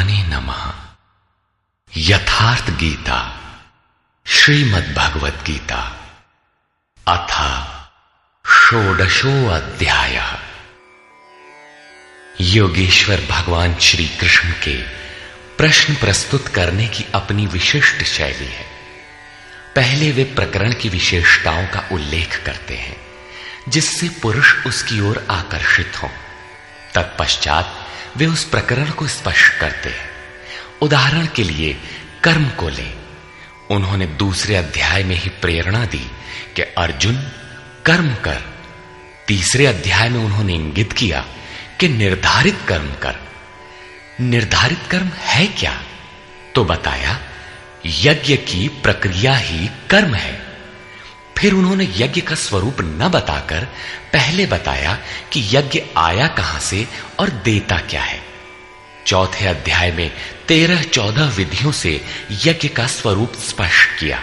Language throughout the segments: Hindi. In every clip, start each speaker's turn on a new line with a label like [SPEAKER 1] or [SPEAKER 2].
[SPEAKER 1] परमात्मने नमः। यथार्थ गीता श्रीमद् भगवत गीता अथ षोडशो अध्यायः। योगेश्वर भगवान श्री कृष्ण के प्रश्न प्रस्तुत करने की अपनी विशिष्ट शैली है। पहले वे प्रकरण की विशेषताओं का उल्लेख करते हैं जिससे पुरुष उसकी ओर आकर्षित हो। तत्पश्चात वे उस प्रकरण को स्पष्ट करते हैं। उदाहरण के लिए कर्म को ले। उन्होंने दूसरे अध्याय में ही प्रेरणा दी कि अर्जुन कर्म कर। तीसरे अध्याय में उन्होंने इंगित किया कि निर्धारित कर्म कर। निर्धारित कर्म है क्या? तो बताया यज्ञ की प्रक्रिया ही कर्म है। फिर उन्होंने यज्ञ का स्वरूप न बताकर पहले बताया कि यज्ञ आया कहां से और देता क्या है। चौथे अध्याय में 13-14 विधियों से यज्ञ का स्वरूप स्पष्ट किया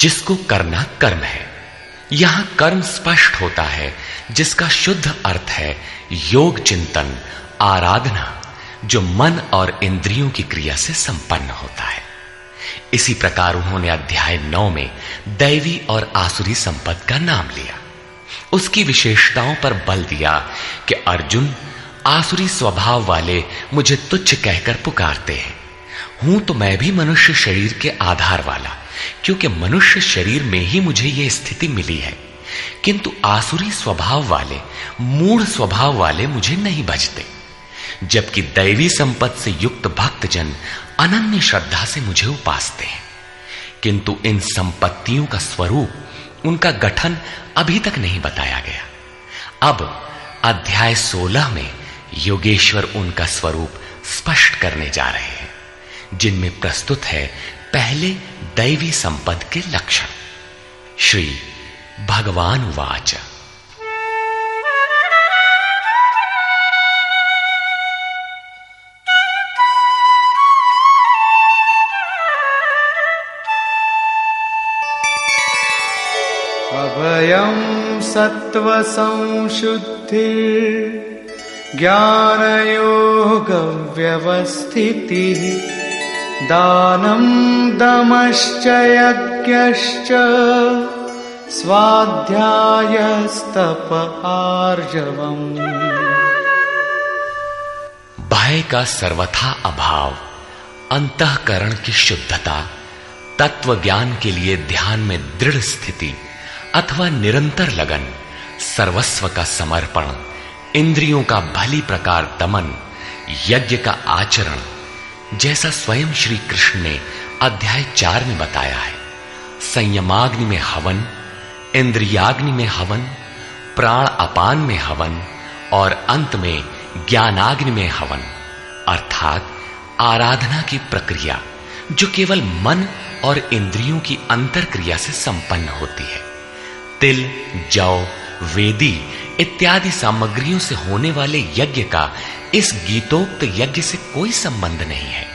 [SPEAKER 1] जिसको करना कर्म है। यहां कर्म स्पष्ट होता है जिसका शुद्ध अर्थ है योग चिंतन, आराधना, जो मन और इंद्रियों की क्रिया से संपन्न होता है। इसी प्रकार उन्होंने अध्याय 9 में दैवी और आसुरी संपत्ति का नाम लिया। उसकी विशेषताओं पर बल दिया कि अर्जुन आसुरी स्वभाव वाले मुझे तुच्छ कहकर पुकारते हैं। हूं तो मैं भी मनुष्य शरीर के आधार वाला, क्योंकि मनुष्य शरीर में ही मुझे यह स्थिति मिली है। किंतु आसुरी स्वभाव वाले, मूढ़ स्वभाव वाले मुझे नहीं भजते, जबकि दैवी संपत्ति से युक्त भक्तजन अनन्य श्रद्धा से मुझे उपासते हैं। किंतु इन संपत्तियों का स्वरूप, उनका गठन अभी तक नहीं बताया गया। अब अध्याय 16 में योगेश्वर उनका स्वरूप स्पष्ट करने जा रहे हैं, जिनमें प्रस्तुत है पहले दैवी संपद के लक्षण। श्री भगवान वाच।
[SPEAKER 2] अभयं सत्व संशुद्धि ज्ञानयोग व्यवस्थितिः दानं दमश्च यज्ञश्च स्वाध्यायस्तप आर्जवम्।
[SPEAKER 1] भय का सर्वथा अभाव, अंतःकरण की शुद्धता, तत्व ज्ञान के लिए ध्यान में दृढ़ स्थिति अथवा निरंतर लगन, सर्वस्व का समर्पण, इंद्रियों का भली प्रकार दमन, यज्ञ का आचरण, जैसा स्वयं श्री कृष्ण ने अध्याय 4 में बताया है। संयमाग्नि में हवन, इंद्रियाग्नि में हवन, प्राण अपान में हवन और अंत में ज्ञानाग्नि में हवन, अर्थात आराधना की प्रक्रिया जो केवल मन और इंद्रियों की अंतर क्रिया से संपन्न होती है। तिल, जौ, वेदी इत्यादि सामग्रियों से होने वाले यज्ञ का इस गीतोक्त यज्ञ से कोई संबंध नहीं है।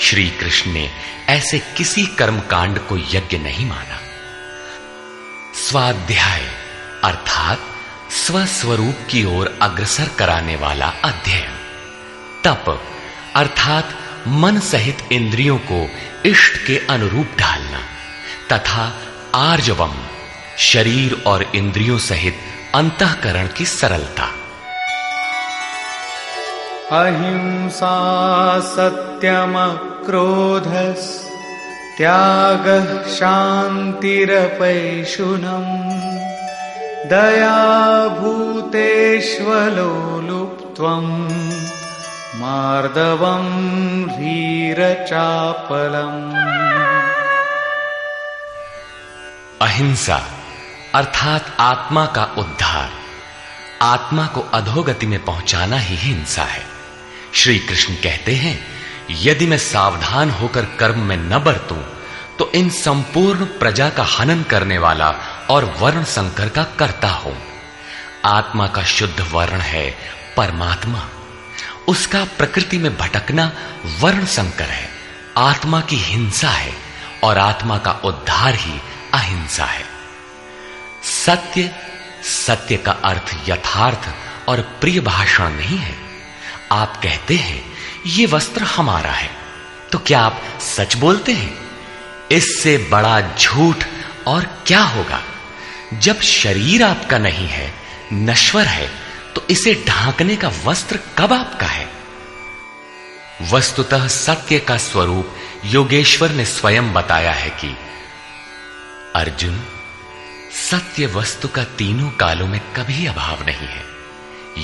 [SPEAKER 1] श्री कृष्ण ने ऐसे किसी कर्मकांड को यज्ञ नहीं माना। स्वाध्याय अर्थात स्वस्वरूप की ओर अग्रसर कराने वाला अध्ययन। तप अर्थात मन सहित इंद्रियों को इष्ट के अनुरूप ढालना, तथा आर्जवम शरीर और इंद्रियों सहित अंतःकरण की सरलता।
[SPEAKER 2] अहिंसा सत्यम क्रोधस् त्यागः शान्तिरपैशुनम् दया भूतेष्वलोलुप्त्वम् मार्दवम् धीरचापलम्।
[SPEAKER 1] अहिंसा अर्थात आत्मा का उद्धार, आत्मा को अधोगति में पहुंचाना ही हिंसा है। श्री कृष्ण कहते हैं, यदि मैं सावधान होकर कर्म में न बरतूं तो इन संपूर्ण प्रजा का हनन करने वाला और वर्ण संकर का कर्ता हूं। आत्मा का शुद्ध वर्ण है परमात्मा। उसका प्रकृति में भटकना वर्ण संकर है, आत्मा की हिंसा है, और आत्मा का उद्धार ही अहिंसा है। सत्य, सत्य का अर्थ यथार्थ और प्रिय भाषण नहीं है। आप कहते हैं ये वस्त्र हमारा है, तो क्या आप सच बोलते हैं? इससे बड़ा झूठ और क्या होगा? जब शरीर आपका नहीं है, नश्वर है, तो इसे ढांकने का वस्त्र कब आपका है? वस्तुतः सत्य का स्वरूप योगेश्वर ने स्वयं बताया है कि अर्जुन, सत्य वस्तु का तीनों कालों में कभी अभाव नहीं है।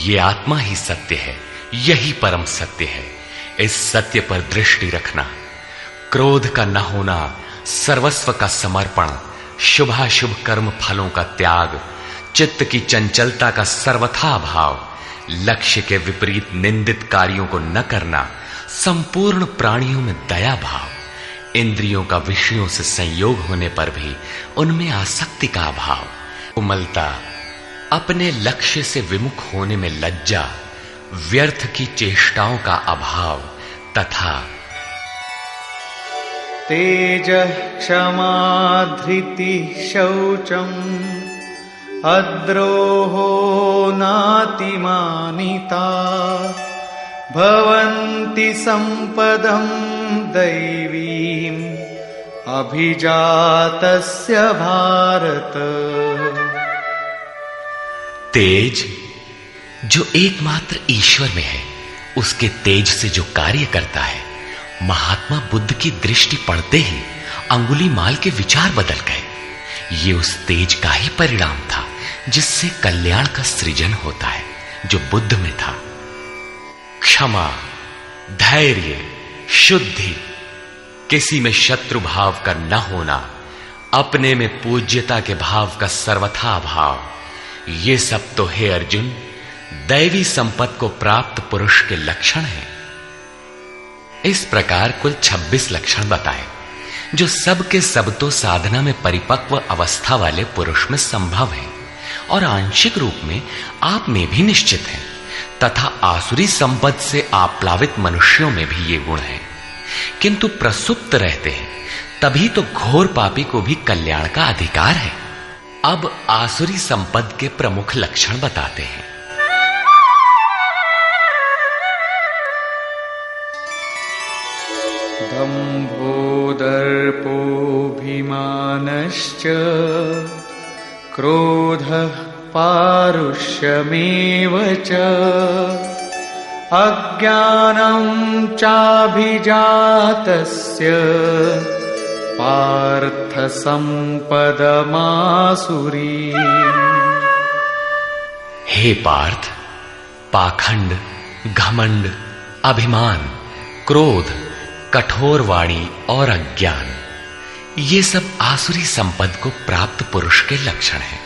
[SPEAKER 1] ये आत्मा ही सत्य है, यही परम सत्य है। इस सत्य पर दृष्टि रखना, क्रोध का न होना, सर्वस्व का समर्पण, शुभाशुभ कर्म फलों का त्याग, चित्त की चंचलता का सर्वथा अभाव, लक्ष्य के विपरीत निंदित कार्यों को न करना, संपूर्ण प्राणियों में दया भाव, इंद्रियों का विषयों से संयोग होने पर भी उनमें आसक्ति का अभाव, कोमलता, अपने लक्ष्य से विमुख होने में लज्जा, व्यर्थ की चेष्टाओं का अभाव तथा
[SPEAKER 2] तेज क्षमा धृति शौचम अद्रोहो नातिमानिता भवन्ति संपदं दैवीम् अभिजातस्य भारत।
[SPEAKER 1] तेज जो एकमात्र ईश्वर में है, उसके तेज से जो कार्य करता है, महात्मा बुद्ध की दृष्टि पड़ते ही अंगुलीमाल के विचार बदल गए। ये उस तेज का ही परिणाम था जिससे कल्याण का सृजन होता है, जो बुद्ध में था। क्षमा, धैर्य, शुद्धि, किसी में शत्रु भाव का न होना, अपने में पूज्यता के भाव का सर्वथा अभाव, ये सब तो हे अर्जुन दैवी संपत्ति को प्राप्त पुरुष के लक्षण हैं। इस प्रकार कुल 26 लक्षण बताए, जो सब के सब तो साधना में परिपक्व अवस्था वाले पुरुष में संभव है और आंशिक रूप में आप में भी निश्चित है, तथा आसुरी संपत्ति से आप्लावित मनुष्यों में भी ये गुण है, किंतु प्रसुप्त रहते हैं, तभी तो घोर पापी को भी कल्याण का अधिकार है। अब आसुरी संपद के प्रमुख लक्षण बताते हैं।
[SPEAKER 2] दम्भो दर्पोऽभिमानश्च क्रोधः पारुष्यमेव च अज्ञानं चाभिजातस्य पार्थ संपदमासुरी।
[SPEAKER 1] हे पार्थ, पाखंड, घमंड, अभिमान, क्रोध, कठोर वाणी और अज्ञान, ये सब आसुरी संपद को प्राप्त पुरुष के लक्षण हैं।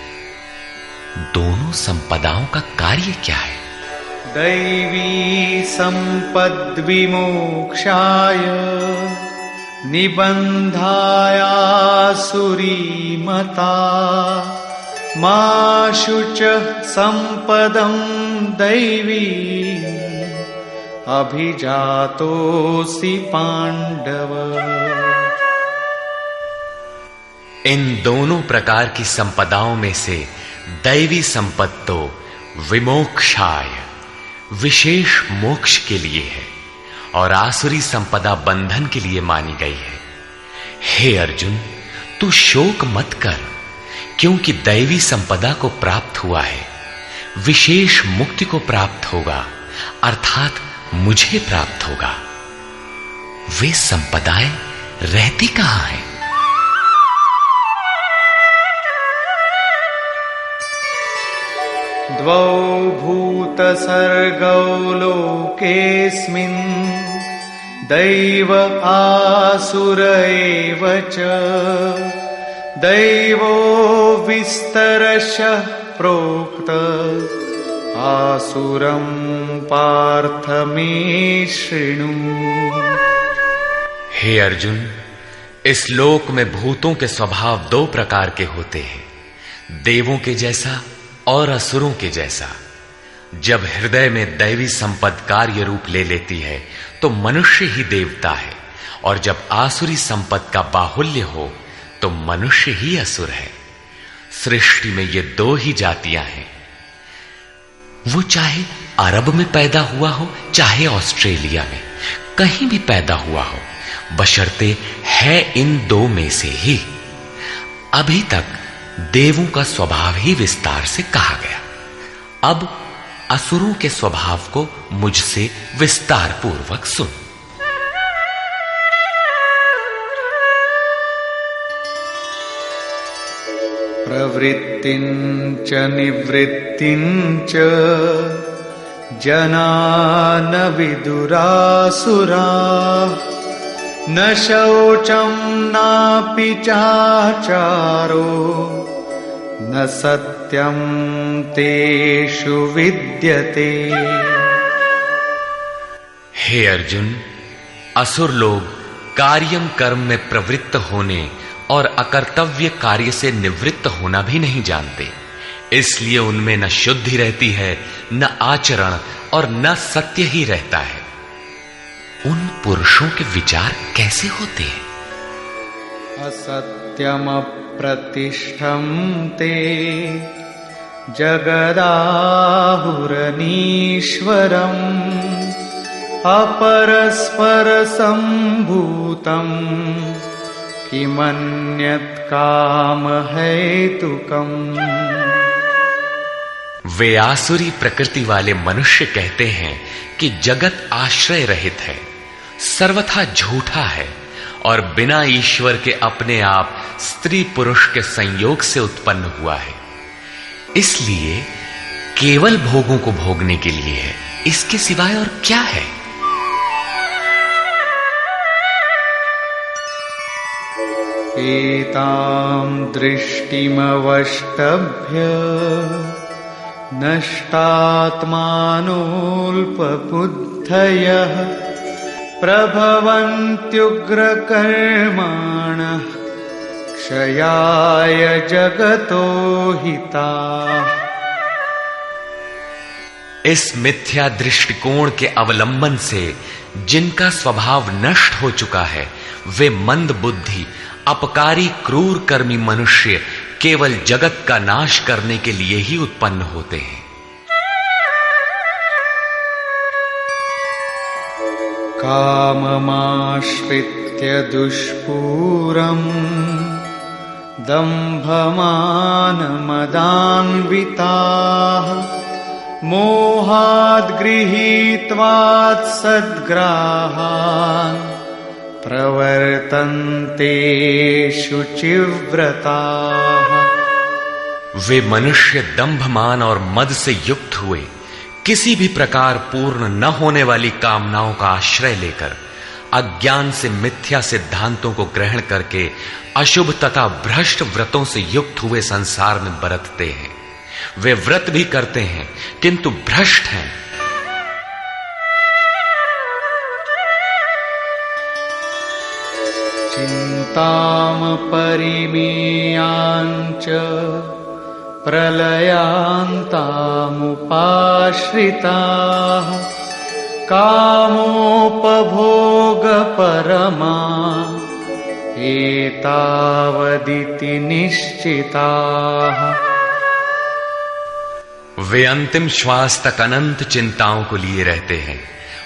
[SPEAKER 1] दोनों संपदाओं का कार्य क्या है?
[SPEAKER 2] दैवी संपद विमोक्षाय निबंधायासुरी मता मा शुच संपदं दैवी अभिजातोऽसि पांडव।
[SPEAKER 1] इन दोनों प्रकार की संपदाओं में से दैवी संपत्ति तो विमोक्षाय, विशेष मोक्ष के लिए है, और आसुरी संपदा बंधन के लिए मानी गई है। हे अर्जुन, तू शोक मत कर, क्योंकि दैवी संपदा को प्राप्त हुआ है, विशेष मुक्ति को प्राप्त होगा, अर्थात मुझे प्राप्त होगा। वे संपदाएं रहती कहां हैं?
[SPEAKER 2] द्वौ भूतसर्गौ लोकेऽस्मिन् दैव आसुर एव च दैवो विस्तरशः प्रोक्त आसुरं पार्थ मे शृणु।
[SPEAKER 1] हे अर्जुन, इस लोक में भूतों के स्वभाव दो प्रकार के होते हैं, देवों के जैसा और असुरों के जैसा। जब हृदय में दैवी संपद कार्य रूप ले लेती है तो मनुष्य ही देवता है, और जब आसुरी संपद का बाहुल्य हो तो मनुष्य ही असुर है। सृष्टि में ये दो ही जातियां हैं, वो चाहे अरब में पैदा हुआ हो चाहे ऑस्ट्रेलिया में, कहीं भी पैदा हुआ हो, बशर्ते है इन दो में से ही। अभी तक देवों का स्वभाव ही विस्तार से कहा गया, अब असुरों के स्वभाव को मुझसे विस्तार पूर्वक सुन।
[SPEAKER 2] प्रवृत्तिञ्च निवृत्तिञ्च जना न विदुरासुराः न शौचं नापि चाचारो न सत्यं तेषु विद्यते।
[SPEAKER 1] हे अर्जुन, असुर लोग कार्यम कर्म में प्रवृत्त होने और अकर्तव्य कार्य से निवृत्त होना भी नहीं जानते, इसलिए उनमें न शुद्धि रहती है, न आचरण और न सत्य ही रहता है। उन पुरुषों के विचार कैसे होते हैं?
[SPEAKER 2] असत्यम प्रतिष्ठं ते जगदाहुरनीश्वरम् अपरस्पर संभूतम् किमन्यत् काम हेतुकम्।
[SPEAKER 1] वे आसुरी प्रकृति वाले मनुष्य कहते हैं कि जगत आश्रय रहित है, सर्वथा झूठा है और बिना ईश्वर के अपने आप स्त्री पुरुष के संयोग से उत्पन्न हुआ है, इसलिए केवल भोगों को भोगने के लिए है, इसके सिवाय और क्या है?
[SPEAKER 2] एतां दृष्टिमवष्टभ्य नष्टात्मानोऽल्पबुद्धयः प्रभवन्त्युग्रकर्माणः क्षयाय जगतो हिताः।
[SPEAKER 1] इस मिथ्या दृष्टिकोण के अवलंबन से जिनका स्वभाव नष्ट हो चुका है, वे मंद बुद्धि अपकारी क्रूर कर्मी मनुष्य केवल जगत का नाश करने के लिए ही उत्पन्न होते हैं।
[SPEAKER 2] काममाश्रित्य दुष्पूरम् दम्भमानमदान्विताः मोहाद् गृहीत्वात् सद्ग्राहान् प्रवर्तन्ते शुचिव्रताः।
[SPEAKER 1] वे मनुष्य दंभमान और मद से युक्त हुए किसी भी प्रकार पूर्ण न होने वाली कामनाओं का आश्रय लेकर अज्ञान से मिथ्या सिद्धांतों को ग्रहण करके अशुभ तथा भ्रष्ट व्रतों से युक्त हुए संसार में बरतते हैं। वे व्रत भी करते हैं किंतु भ्रष्ट हैं।
[SPEAKER 2] चिंताम परिमेयांच प्रलयांतामुपाश्रिताः कामोपभोगपरमा एतावदिति निश्चिताः।
[SPEAKER 1] वे अंतिम श्वास तक अनंत चिंताओं को लिए रहते हैं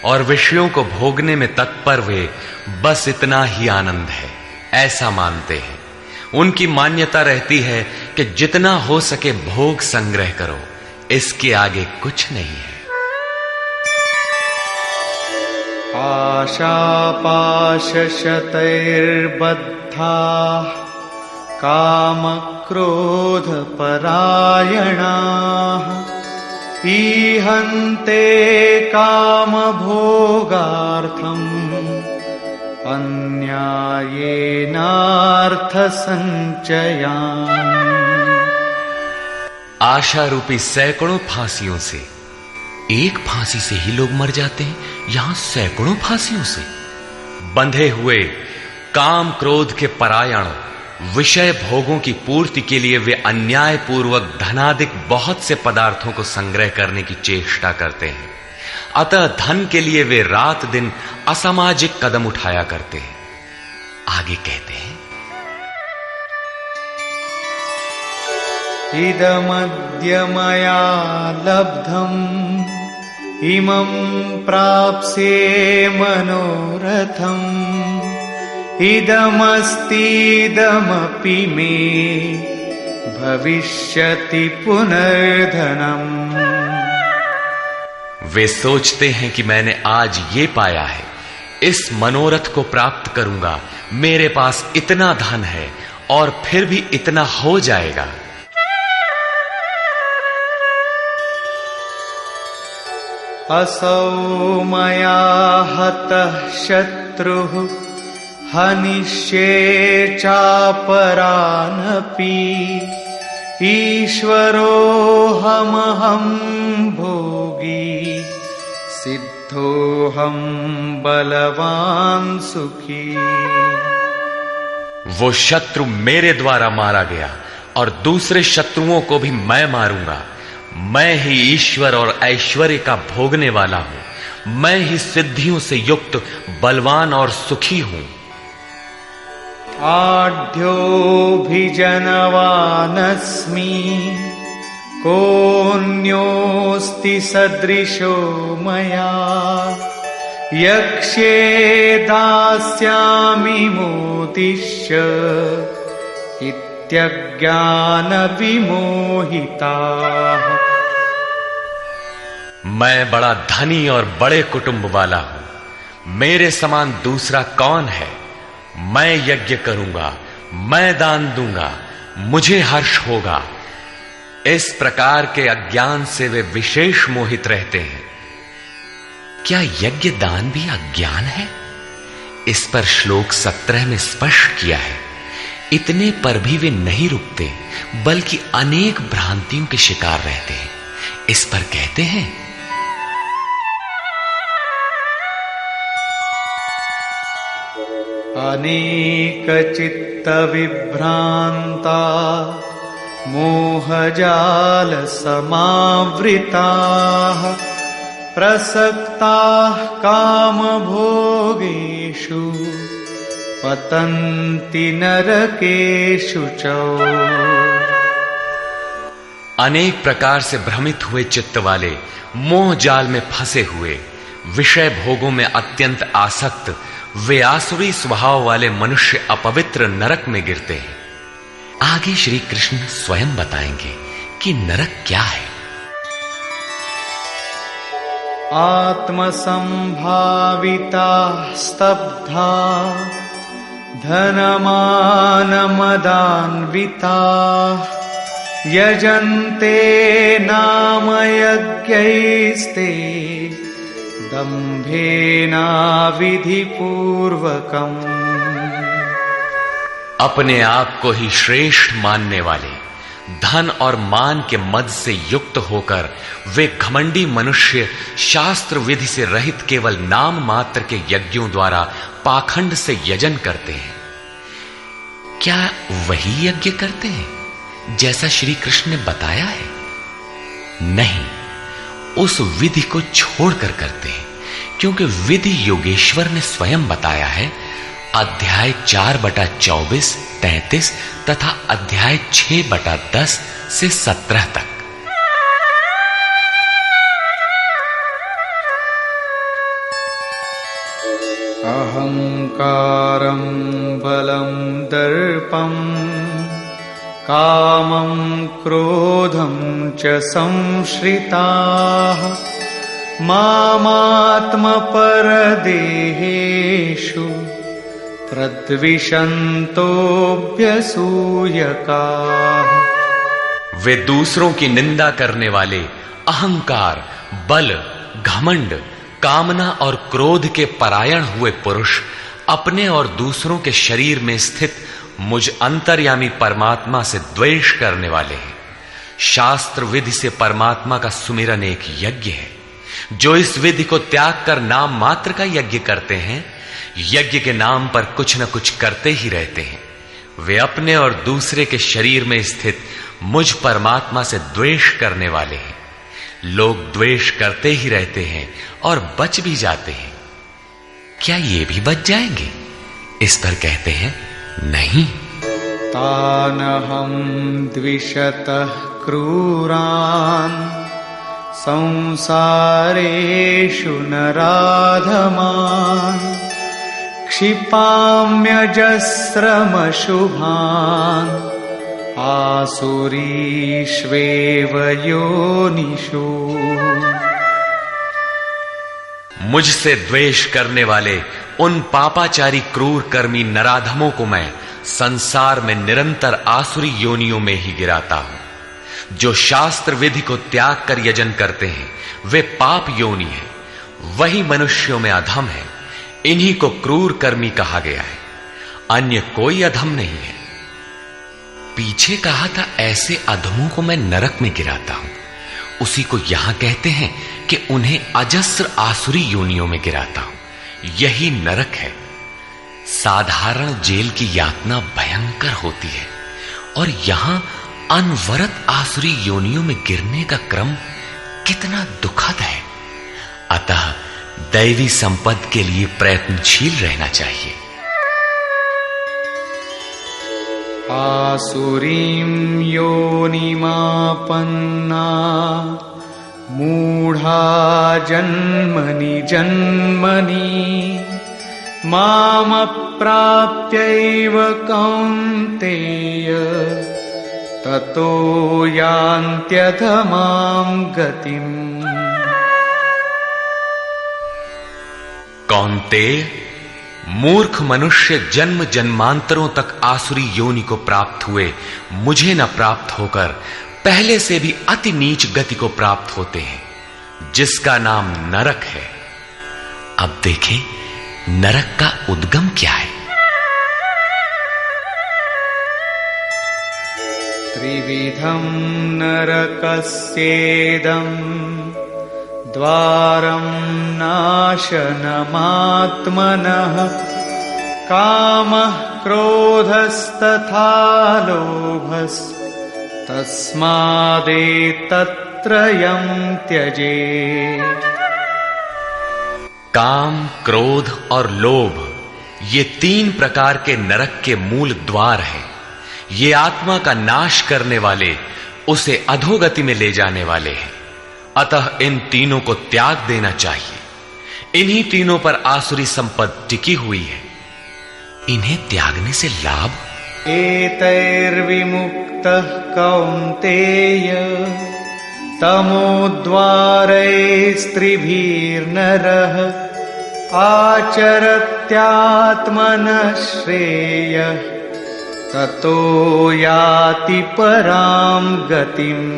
[SPEAKER 1] और विषयों को भोगने में तत्पर वे बस इतना ही आनंद है ऐसा मानते हैं। उनकी मान्यता रहती है कि जितना हो सके भोग संग्रह करो, इसके आगे कुछ नहीं है।
[SPEAKER 2] आशापाशशतैर्बद्धाः कामक्रोधपरायणाः ईहन्ते कामभोगार्थम् अन्यायेनार्थसञ्चयान्।
[SPEAKER 1] आशा रूपी सैकड़ों फांसियों से एक फांसी से ही लोग मर जाते हैं, यहां सैकड़ों फांसियों से बंधे हुए काम क्रोध के परायण विषय भोगों की पूर्ति के लिए वे अन्याय पूर्वक धनाधिक बहुत से पदार्थों को संग्रह करने की चेष्टा करते हैं। अतः धन के लिए वे रात दिन असामाजिक कदम उठाया करते हैं। आगे कहते हैं,
[SPEAKER 2] इदमद्य मया लब्धम् इमं प्राप्स्ये मनोरथम् इदमस्तीदमपि मे भविष्यति पुनर्धनम्।
[SPEAKER 1] वे सोचते हैं कि मैंने आज ये पाया है, इस मनोरथ को प्राप्त करूंगा, मेरे पास इतना धन है और फिर भी इतना हो जाएगा।
[SPEAKER 2] असौ मया हतः शत्रुः हनिष्ये चापरानपि ईश्वरोऽहमहं भोगी सिद्धोऽहं बलवान् सुखी।
[SPEAKER 1] वो शत्रु मेरे द्वारा मारा गया और दूसरे शत्रुओं को भी मैं मारूंगा। मैं ही ईश्वर और ऐश्वर्य का भोगने वाला हूं। मैं ही सिद्धियों से युक्त बलवान और सुखी हूं।
[SPEAKER 2] आढ्योऽभिजनवानस्मि कोऽन्योऽस्ति सदृशो मया यक्ष्ये दास्यामि मोदिष्य इत्यज्ञानविमोहिताः।
[SPEAKER 1] मैं बड़ा धनी और बड़े कुटुंब वाला हूं। मेरे समान दूसरा कौन है? मैं यज्ञ करूंगा, मैं दान दूंगा, मुझे हर्ष होगा। इस प्रकार के अज्ञान से वे विशेष मोहित रहते हैं। क्या यज्ञ दान भी अज्ञान है? इस पर श्लोक 17 में स्पष्ट किया है। इतने पर भी वे नहीं रुकते, बल्कि अनेक भ्रांतियों के शिकार रहते हैं। इस पर कहते हैं,
[SPEAKER 2] अनेक चित्त विभ्रांता मोहजाल समावृताः प्रसक्ताः कामभोगेषु पतन्ति नरकेषु च।
[SPEAKER 1] अनेक प्रकार से भ्रमित हुए चित्त वाले, मोह जाल में फंसे हुए, विषय भोगों में अत्यंत आसक्त वे आसुरी स्वभाव वाले मनुष्य अपवित्र नरक में गिरते हैं। आगे श्री कृष्ण स्वयं बताएंगे कि नरक क्या है।
[SPEAKER 2] आत्मसंभाविता स्तब्धा धनमानमदान्विता यजन्ते नाम यज्ञैस्ते दम्भेना विधिपूर्वकम्।
[SPEAKER 1] अपने आप को ही श्रेष्ठ मानने वाले, धन और मान के मद से युक्त होकर वे घमंडी मनुष्य शास्त्र विधि से रहित केवल नाम मात्र के यज्ञों द्वारा पाखंड से यजन करते हैं। क्या वही यज्ञ करते हैं जैसा श्री कृष्ण ने बताया है? नहीं, उस विधि को छोड़कर करते हैं, क्योंकि विधि योगेश्वर ने स्वयं बताया है। अध्याय 4/24, 33 तथा अध्याय 6/10 से 17 तक।
[SPEAKER 2] अहंकारं बलं दर्पं कामं क्रोधं च संश्रिताः मामात्मपरदेहेषु प्रद्विषन्तोऽभ्यसूयकाः।
[SPEAKER 1] वे दूसरों की निंदा करने वाले, अहंकार, बल, घमंड, कामना और क्रोध के परायण हुए पुरुष अपने और दूसरों के शरीर में स्थित मुझ अंतर्यामी परमात्मा से द्वेष करने वाले हैं। शास्त्र विधि से परमात्मा का सुमिरन एक यज्ञ है। जो इस विधि को त्याग कर नाम मात्र का यज्ञ करते हैं, यज्ञ के नाम पर कुछ न कुछ करते ही रहते हैं। वे अपने और दूसरे के शरीर में स्थित मुझ परमात्मा से द्वेष करने वाले हैं। लोग द्वेष करते ही रहते हैं और बच भी जाते हैं। क्या ये भी बच जाएंगे? इस पर कहते हैं, नहीं।
[SPEAKER 2] तानहं द्विषतः क्रूरान् संसारेषु नराधमान् क्षिपाम्यजस्रमशुभान् आसुरीष्वेव योनिषु।
[SPEAKER 1] मुझसे द्वेष करने वाले उन पापाचारी क्रूर कर्मी नराधमों को मैं संसार में निरंतर आसुरी योनियों में ही गिराता हूं। जो शास्त्र विधि को त्याग कर यजन करते हैं वे पाप योनि है, वही मनुष्यों में अधम है। इन्हीं को क्रूर कर्मी कहा गया है, अन्य कोई अधम नहीं है। पीछे कहा था ऐसे अधमों को मैं नरक में गिराता हूं, उसी को यहां कहते हैं कि उन्हें अजस्र आसुरी योनियों में गिराता हूं। यही नरक है। साधारण जेल की यातना भयंकर होती है और यहां अनवरत आसुरी योनियों में गिरने का क्रम कितना दुखद है। अतः दैवी संपद के लिए प्रयत्नशील रहना चाहिए।
[SPEAKER 2] आसुरीं योनिमापन्ना मूढ़ा जन्मनि जन्मनि मामप्राप्यैव कौन्तेय ततो यान्त्यधमां गतिम्।
[SPEAKER 1] कौन्तेय, मूर्ख मनुष्य जन्म जन्मांतरों तक आसुरी योनि को प्राप्त हुए मुझे न प्राप्त होकर पहले से भी अति नीच गति को प्राप्त होते हैं, जिसका नाम नरक है। अब देखें नरक का उद्गम क्या है।
[SPEAKER 2] त्रिविधं नरकस्येदम् द्वारं नाशनमात्मनः कामः क्रोधस्तथा लोभस्तस्मादेतत्त्रयं त्यजेत्।
[SPEAKER 1] काम, क्रोध और लोभ ये 3 प्रकार के नरक के मूल द्वार हैं। ये आत्मा का नाश करने वाले, उसे अधोगति में ले जाने वाले हैं। अतः इन तीनों को त्याग देना चाहिए। इन्हीं तीनों पर आसुरी संपत्ति टिकी हुई है। इन्हें त्यागने से लाभ
[SPEAKER 2] एतैर्विमुक्तः कौन्तेय तमोद्वारैस्त्रिभिर्नरः आचरत्यात्मनः श्रेयः ततो याति परां गतिम्।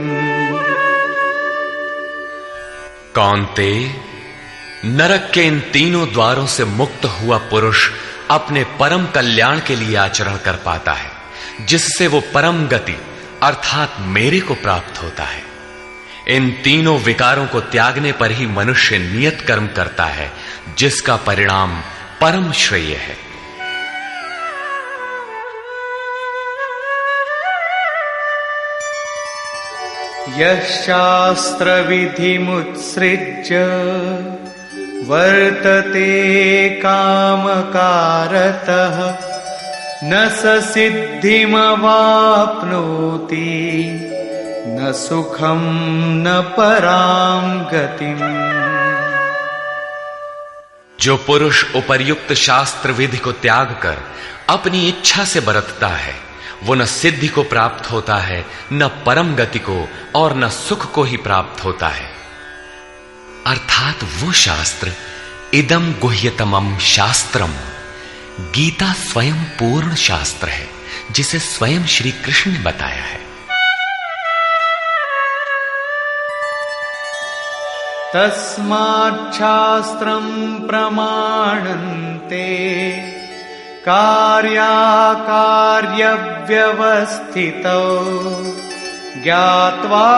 [SPEAKER 1] कौन्तेय, नरक के इन तीनों द्वारों से मुक्त हुआ पुरुष अपने परम कल्याण के लिए आचरण कर पाता है, जिससे वो परम गति अर्थात मेरे को प्राप्त होता है। इन तीनों विकारों को त्यागने पर ही मनुष्य नियत कर्म करता है, जिसका परिणाम परम श्रेय है।
[SPEAKER 2] यः शास्त्रविधिमुत्सृज्य वर्तते कामकारतः न स सिद्धिमवाप्नोति न सुखं न परां गतिम्।
[SPEAKER 1] जो पुरुष उपर्युक्त शास्त्र विधि को त्याग कर अपनी इच्छा से बरतता है, वो न सिद्धि को प्राप्त होता है, न परम गति को और न सुख को ही प्राप्त होता है। अर्थात वो शास्त्र इदम गुह्यतमम शास्त्रम, गीता स्वयं पूर्ण शास्त्र है, जिसे स्वयं श्री कृष्ण ने बताया है।
[SPEAKER 2] तस्माच्छास्त्रं प्रमाणन्ते कार्याकार्यव्यवस्थितौ ज्ञात्वा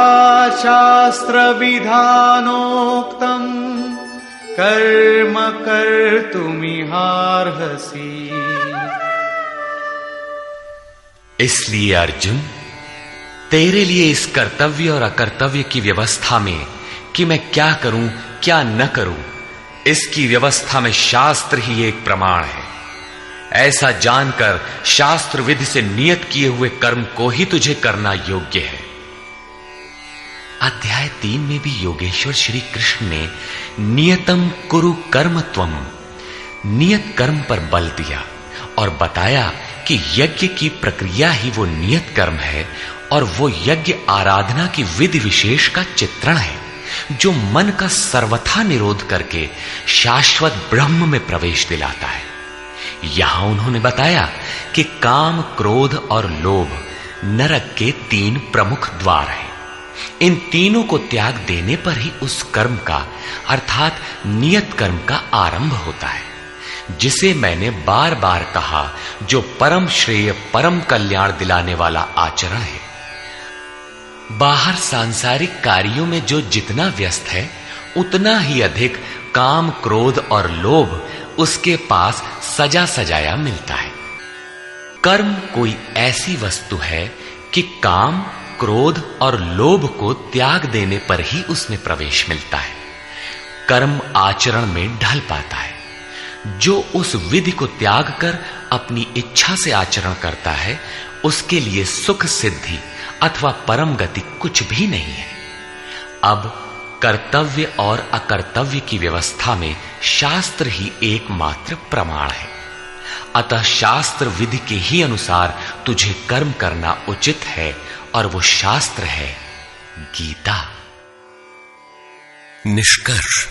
[SPEAKER 2] शास्त्रविधानोक्तं कर्म कर्तुमिहार्हसि।
[SPEAKER 1] इसलिए अर्जुन, तेरे लिए इस कर्तव्य और अकर्तव्य की व्यवस्था में कि मैं क्या करूं क्या न करूं, इसकी व्यवस्था में शास्त्र ही एक प्रमाण है। ऐसा जानकर शास्त्र विधि से नियत किए हुए कर्म को ही तुझे करना योग्य है। अध्याय 3 में भी योगेश्वर श्री कृष्ण ने नियतम कुरु कर्म त्वम, नियत कर्म पर बल दिया और बताया कि यज्ञ की प्रक्रिया ही वो नियत कर्म है और वो यज्ञ आराधना की विधि विशेष का चित्रण है जो मन का सर्वथा निरोध करके शाश्वत ब्रह्म में प्रवेश दिलाता है। यहां उन्होंने बताया कि काम, क्रोध और लोभ नरक के 3 प्रमुख द्वार हैं। इन तीनों को त्याग देने पर ही उस कर्म का अर्थात नियत कर्म का आरंभ होता है, जिसे मैंने बार बार कहा, जो परम श्रेय, परम कल्याण दिलाने वाला आचरण है। बाहर सांसारिक कार्यों में जो जितना व्यस्त है, उतना ही अधिक काम, क्रोध और लोभ उसके पास सजा सजाया मिलता है। कर्म कोई ऐसी वस्तु है कि काम, क्रोध और लोभ को त्याग देने पर ही उसमें प्रवेश मिलता है, कर्म आचरण में ढल पाता है। जो उस विधि को त्याग कर अपनी इच्छा से आचरण करता है, उसके लिए सुख, सिद्धि अथवा परम गति कुछ भी नहीं है। अब कर्तव्य और अकर्तव्य की व्यवस्था में शास्त्र ही एकमात्र प्रमाण है। अतः शास्त्र विधि के ही अनुसार तुझे कर्म करना उचित है और वो शास्त्र है गीता।
[SPEAKER 3] निष्कर्ष,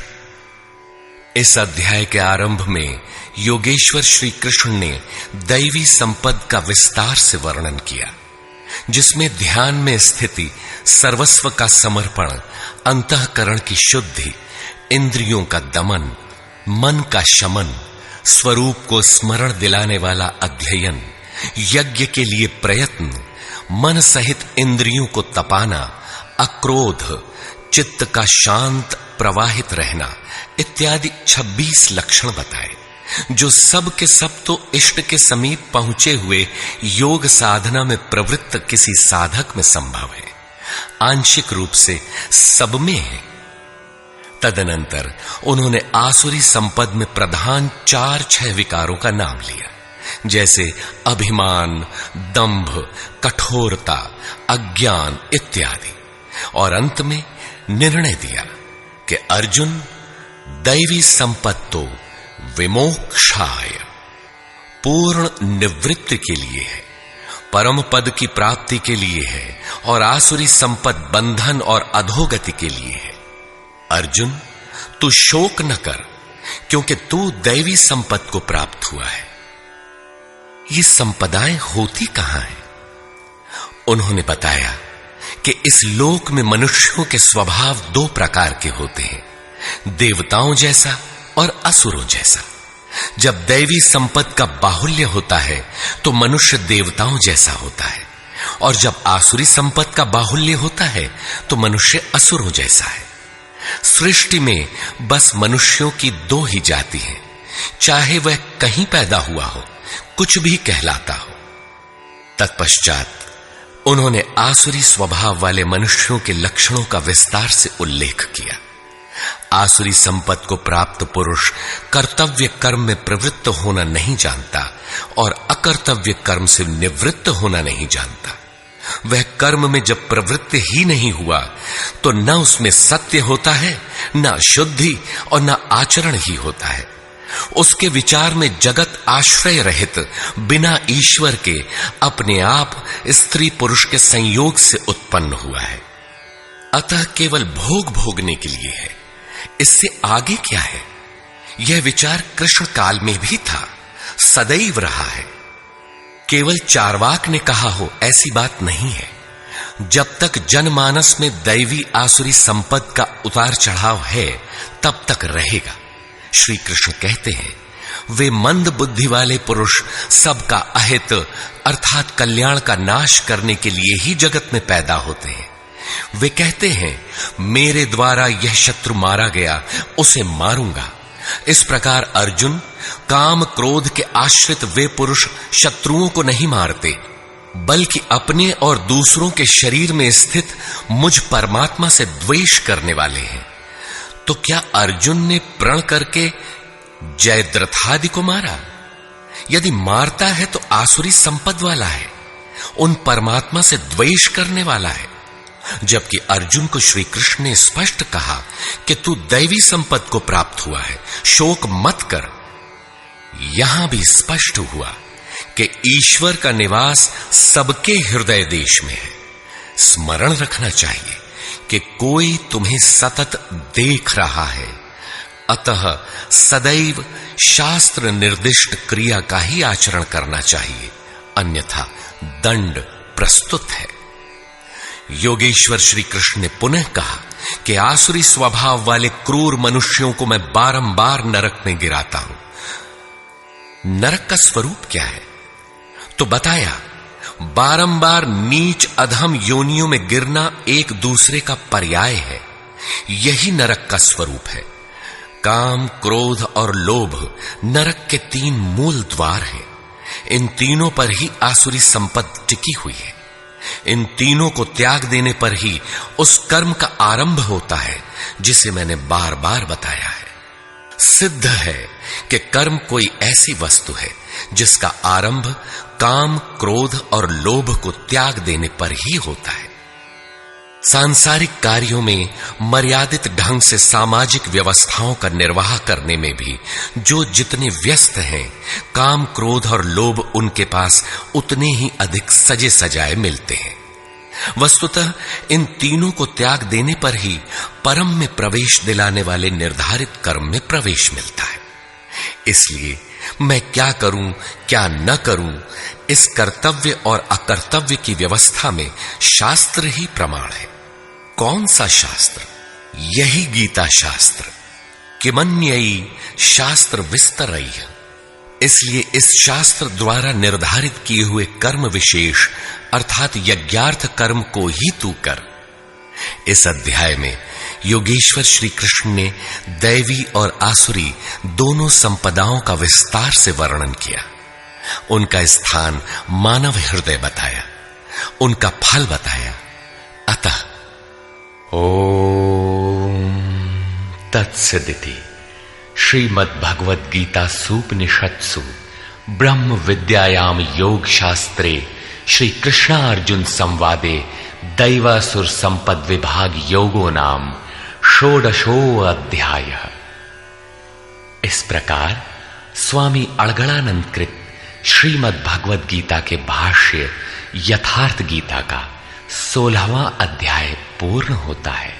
[SPEAKER 3] इस अध्याय के आरंभ में योगेश्वर श्री कृष्ण ने दैवी संपद का विस्तार से वर्णन किया, जिसमें ध्यान में स्थिति, सर्वस्व का समर्पण, अंतःकरण की शुद्धि, इंद्रियों का दमन, मन का शमन, स्वरूप को स्मरण दिलाने वाला अध्ययन, यज्ञ के लिए प्रयत्न, मन सहित इंद्रियों को तपाना, अक्रोध, चित्त का शांत प्रवाहित रहना इत्यादि 26 लक्षण बताए, जो सब के सब तो इष्ट के समीप पहुंचे हुए योग साधना में प्रवृत्त किसी साधक में संभव है, आंशिक रूप से सब में है। तदनंतर उन्होंने आसुरी संपद में प्रधान 4-6 विकारों का नाम लिया, जैसे अभिमान, दंभ, कठोरता, अज्ञान इत्यादि, और अंत में निर्णय दिया कि अर्जुन, दैवी संपत्तो विमोक्षाय, पूर्ण निवृत्ति के लिए है, परम पद की प्राप्ति के लिए है, और आसुरी संपद बंधन और अधोगति के लिए है। अर्जुन, तू शोक न कर, क्योंकि तू दैवी संपत्ति को प्राप्त हुआ है। ये संपदाएं होती कहां हैं? उन्होंने बताया कि इस लोक में मनुष्यों के स्वभाव 2 प्रकार के होते हैं, देवताओं जैसा और असुरों जैसा। जब दैवी संपत्ति का बाहुल्य होता है तो मनुष्य देवताओं जैसा होता है, और जब आसुरी संपत्ति का बाहुल्य होता है तो मनुष्य असुरों जैसा है। सृष्टि में बस मनुष्यों की 2 ही जाति हैं, चाहे वह कहीं पैदा हुआ हो, कुछ भी कहलाता हो। तत्पश्चात उन्होंने आसुरी स्वभाव वाले मनुष्यों के लक्षणों का विस्तार से उल्लेख किया। आसुरी संपत्ति को प्राप्त पुरुष कर्तव्य कर्म में प्रवृत्त होना नहीं जानता और अकर्तव्य कर्म से निवृत्त होना नहीं जानता। वह कर्म में जब प्रवृत्त ही नहीं हुआ तो न उसमें सत्य होता है, न शुद्धि और न आचरण ही होता है। उसके विचार में जगत आश्रय रहित, बिना ईश्वर के, अपने आप स्त्री पुरुष के संयोग से उत्पन्न हुआ है। अतः केवल भोग भोगने के लिए है, इससे आगे क्या है? यह विचार कृष्ण काल में भी था, सदैव रहा है। केवल चार्वाक ने कहा हो ऐसी बात नहीं है। जब तक जनमानस में दैवी आसुरी संपद का उतार चढ़ाव है, तब तक रहेगा। श्री कृष्ण कहते हैं, वे मंद बुद्धि वाले पुरुष सबका अहित अर्थात कल्याण का नाश करने के लिए ही जगत में पैदा होते हैं। वे कहते हैं, मेरे द्वारा यह शत्रु मारा गया, उसे मारूंगा। इस प्रकार अर्जुन, काम क्रोध के आश्रित वे पुरुष शत्रुओं को नहीं मारते, बल्कि अपने और दूसरों के शरीर में स्थित मुझ परमात्मा से द्वेष करने वाले हैं। तो क्या अर्जुन ने प्रण करके जयद्रथादि को मारा? यदि मारता है तो आसुरी संपद वाला है, उन परमात्मा से द्वेष करने वाला है। जबकि अर्जुन को श्री कृष्ण ने स्पष्ट कहा कि तू दैवी संपत्ति को प्राप्त हुआ है, शोक मत कर। यहां भी स्पष्ट हुआ कि ईश्वर का निवास सबके हृदय देश में है। स्मरण रखना चाहिए कि कोई तुम्हें सतत देख रहा है, अतः सदैव शास्त्र निर्दिष्ट क्रिया का ही आचरण करना चाहिए, अन्यथा दंड प्रस्तुत है। योगेश्वर श्री कृष्ण ने पुनः कहा कि आसुरी स्वभाव वाले क्रूर मनुष्यों को मैं बारंबार नरक में गिराता हूं। नरक का स्वरूप क्या है? तो बताया, बारंबार नीच अधम योनियों में गिरना एक दूसरे का पर्याय है। यही नरक का स्वरूप है। काम, क्रोध और लोभ नरक के 3 मूल द्वार हैं। इन तीनों पर ही आसुरी संपत्ति टिकी हुई है। इन तीनों को त्याग देने पर ही उस कर्म का आरंभ होता है जिसे मैंने बार बार बताया है। सिद्ध है कि कर्म कोई ऐसी वस्तु है जिसका आरंभ काम, क्रोध और लोभ को त्याग देने पर ही होता है। सांसारिक कार्यों में मर्यादित ढंग से सामाजिक व्यवस्थाओं का निर्वाह करने में भी जो जितने व्यस्त हैं, काम, क्रोध और लोभ उनके पास उतने ही अधिक सजे सजाए मिलते हैं। वस्तुतः इन तीनों को त्याग देने पर ही परम में प्रवेश दिलाने वाले निर्धारित कर्म में प्रवेश मिलता है। इसलिए मैं क्या करूं, क्या न करूं, इस कर्तव्य और अकर्तव्य की व्यवस्था में शास्त्र ही प्रमाण है। कौन सा शास्त्र? यही गीता शास्त्र। किमन्ययी शास्त्र विस्तरई। इसलिए इस शास्त्र द्वारा निर्धारित किए हुए कर्म विशेष अर्थात यज्ञार्थ कर्म को ही तू कर। इस अध्याय में योगेश्वर श्री कृष्ण ने दैवी और आसुरी दोनों संपदाओं का विस्तार से वर्णन किया। उनका स्थान मानव हृदय बताया, उनका फल बताया। अतः
[SPEAKER 1] ओम तत्सदिति श्रीमद् भगवद गीता सूपनिषत्सु ब्रह्म विद्यायाम योग शास्त्रे श्री कृष्णार्जुन संवादे दैवासुर संपद विभाग योगो नाम षोडशो अध्याय। इस प्रकार स्वामी अड़गड़ानंद कृत श्रीमद् भगवद गीता के भाष्य यथार्थ गीता का 16वां अध्याय पूर्ण होता है।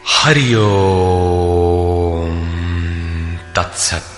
[SPEAKER 1] हरि ओम तत्सत।